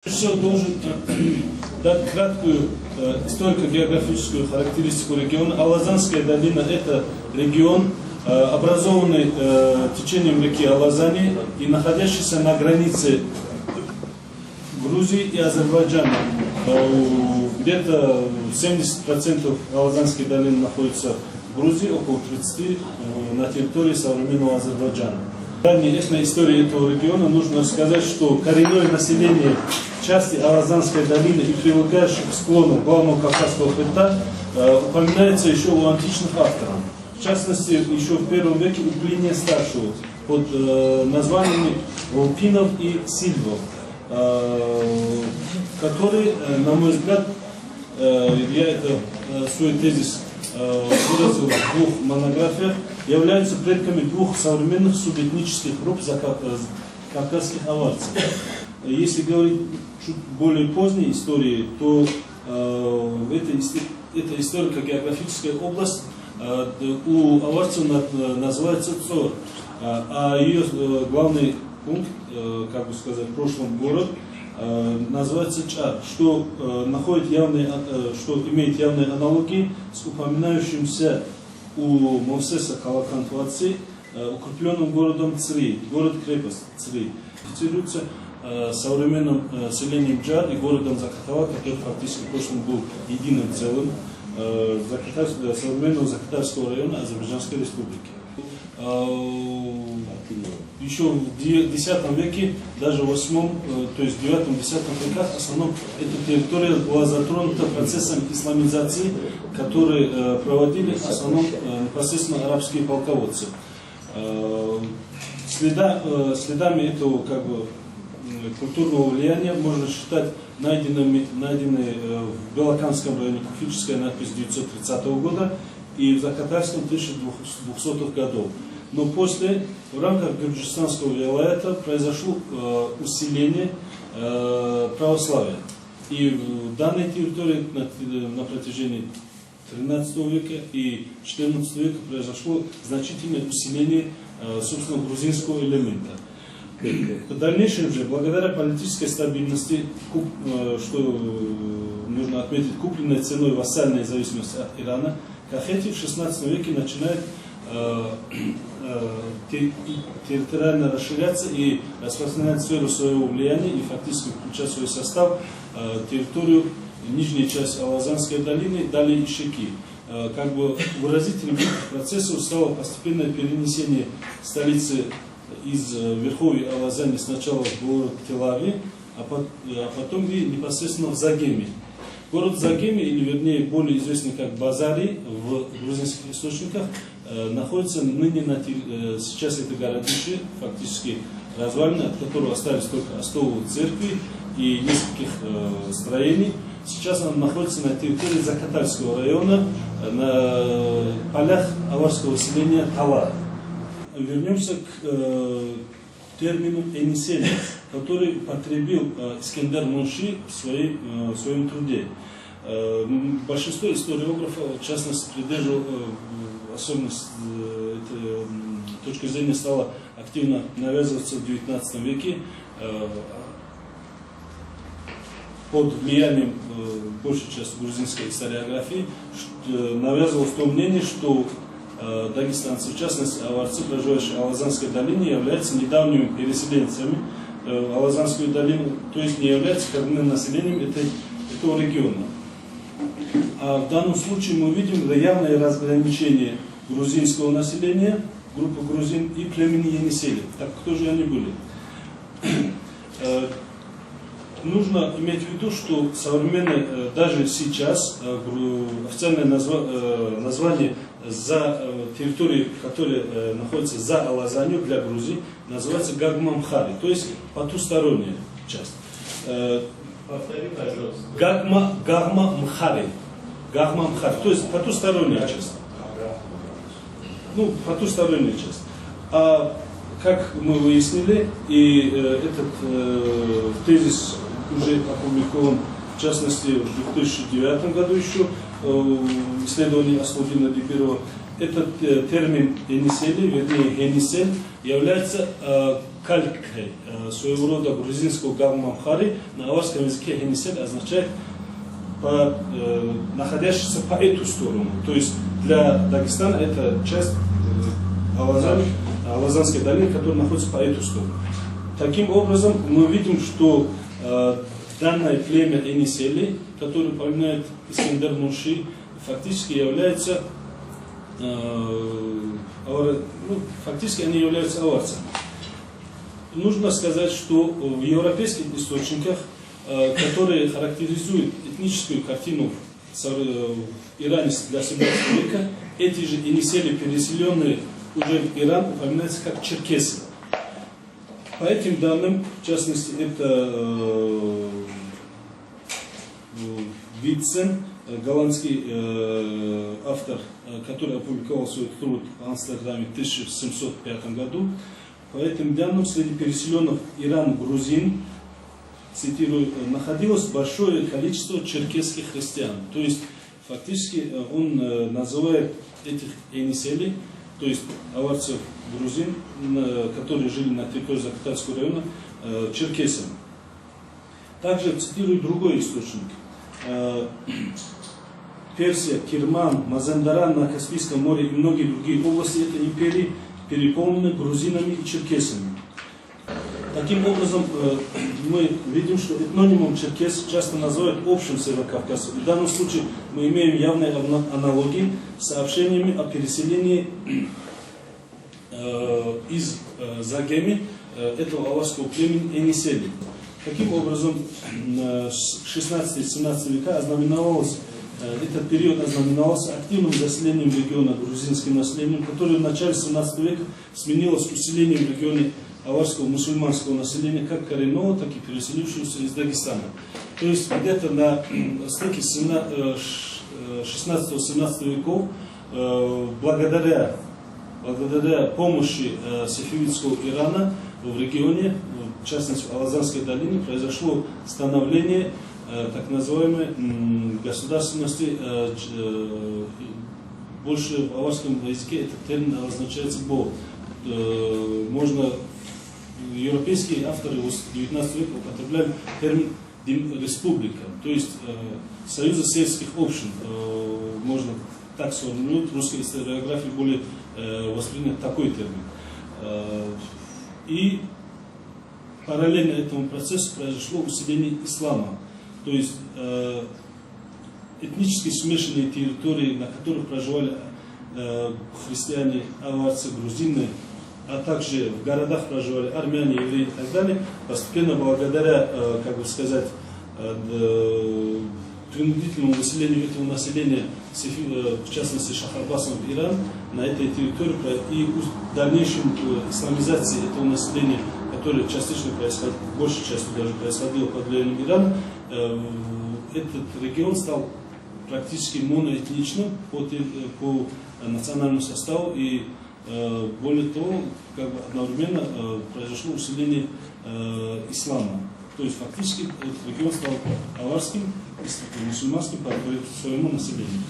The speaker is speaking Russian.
Все должен дать краткую историко-географическую характеристику региона. Алазанская долина – это регион, образованный течением реки Алазани и находящийся на границе Грузии и Азербайджана. Где-то 70% Алазанской долины находится в Грузии, около 30% на территории современного Азербайджана. В ранней этноистории этого региона нужно сказать, что коренное население части Алазанской долины и прилегающих к склону главного Кавказского хребта упоминается еще у античных авторов. В частности, еще в первом веке у Плиния Старшего под названиями Волпинов и Сильвов, которые, на мой взгляд, я свой тезис выразил в двух монографиях, являются предками двух современных субэтнических групп кавказских аварцев. Если говорить чуть более поздней истории, то эта историко-географическая область у аварцев называется Цор, а ее главный пункт, как бы сказать, в прошлом город, называется Чар, что имеет явные аналогии с упоминающимся у Мовсеса Калакантвацы укрепленным городом Цри, город-крепость Цри. Фиксируется современным селением Джар и городом Закатава, который фактически в прошлом был единым целым современного Закатавского района Азербайджанской республики. Еще в X веке, даже в 8, то есть в 9-10 веках, в основном эта территория была затронута процессом исламизации, который проводили в основном непосредственно арабские полководцы. Следами этого культурного влияния можно считать найденные в Белокамском районе куфическая надпись 1930 года и в Закатавском 1200-х годов. Но после, в рамках Гюрджистанского вилаята, произошло усиление православия. И в данной территории на протяжении XIII века и XIV века произошло значительное усиление, собственно, грузинского элемента. В дальнейшем же, благодаря политической стабильности, что нужно отметить, купленной ценой вассальной зависимости от Ирана, кахети в XVI веке начинают территориально расширяться и распространять сферу своего влияния и фактически включать в свой состав территорию нижней части Алазанской долины, далее Ишеки. Как бы выразителем этих процессов стало постепенное перенесение столицы из верховья Алазани сначала в город Телави, а потом и непосредственно в Загеме. Город Загеме, или вернее более известный как Базари в грузинских источниках, находится ныне сейчас это городище, фактически развалины, от которого остались только остовы церкви и нескольких строений. Сейчас он находится на территории Закатальского района, на полях аварского селения Тала. Вернемся к термину «энисели», который употребил Искендер Мунши в своем труде. Большинство историографов, в частности, придерживал, особенно этой точки зрения стала активно навязываться в XIX веке под влиянием большей части грузинской историографии, навязывалось то мнение, что дагестанцы, в частности аварцы, проживающие в Алазанской долине, являются недавними переселенцами в Алазанскую долину, то есть не являются коренным населением этого региона. А в данном случае мы видим явное разграничение грузинского населения, группы грузин, и племени Енисели. Так кто же они были? Нужно иметь в виду, что современное, даже сейчас, официальное название за территорию, которая находится за Алазанью для Грузии, называется Гагмамхари, то есть потусторонняя часть. Повтори, пожалуйста. Гагмамхари, то есть потусторонняя часть. Ну, потусторонняя часть. А как мы выяснили, и этот тезис уже опубликован, в частности, в 2009 году еще, исследование Аслудина Дипирова, этот термин «енисели», вернее «генисель», является калькой своего рода грузинского галмамхари. На аварском языке «генисель» означает находящийся по эту сторону. То есть для Дагестана это часть Алазанской долины, которая находится по эту сторону. Таким образом, мы видим, что данное племя Енисели, которое упоминает Искандер Нурши, фактически является фактически они являются аварцами. Нужно сказать, что в европейских источниках, которые характеризуют этническую картину в Иране для 17 века, эти же Енисели, переселенные уже в Иран, упоминаются как черкесы. По этим данным, в частности, это Витцен, голландский автор, который опубликовал свой труд в Амстердаме в 1705 году. По этим данным, среди переселенных Иран грузин, цитирую, находилось большое количество черкесских христиан. То есть, фактически, он называет этих енисели, то есть аварцев грузин, которые жили на территории Закатальского района, черкесами. Также цитирую другой источник. Персия, Кирман, Мазандаран на Каспийском море и многие другие области этой империи переполнены грузинами и черкесами. Таким образом, мы видим, что этнонимом черкес часто называют общим Северокавказом. В данном случае мы имеем явные аналогии с сообщениями о переселении из Загеми этого аварского племени Енисели. Таким образом, с 16-17 века этот период ознаменовался активным заселением региона грузинским населением, которое в начале 17 века сменилось усилением в регионе аварского мусульманского населения, как коренного, так и переселившегося из Дагестана. То есть где-то на стыке 16-17 веков, благодаря помощи сефевидского Ирана в регионе, в частности в Алазанской долине, произошло становление так называемой государственности. Больше в аварском языке этот термин обозначается «бо». Можно, европейские авторы в 19 веке употребляли термин «республика», то есть союза сельских общин. Можно так сформулировать, в русской историографии более воспринят такой термин. И параллельно этому процессу произошло усиление ислама. То есть этнически смешанные территории, на которых проживали христиане, аварцы, грузины, а также в городах проживали армяне, евреи и так далее, постепенно благодаря, как бы сказать, принудительному выселению этого населения, в частности Шахарбасом в Иран, на этой территории и дальнейшей исламизации этого населения, которое частично происходило, большей частью даже происходило под влиянием Ирана, этот регион стал практически моноэтничным по национальному составу, и более того, как бы одновременно произошло усиление ислама. То есть фактически этот регион стал аварским, мусульманским по своему населению.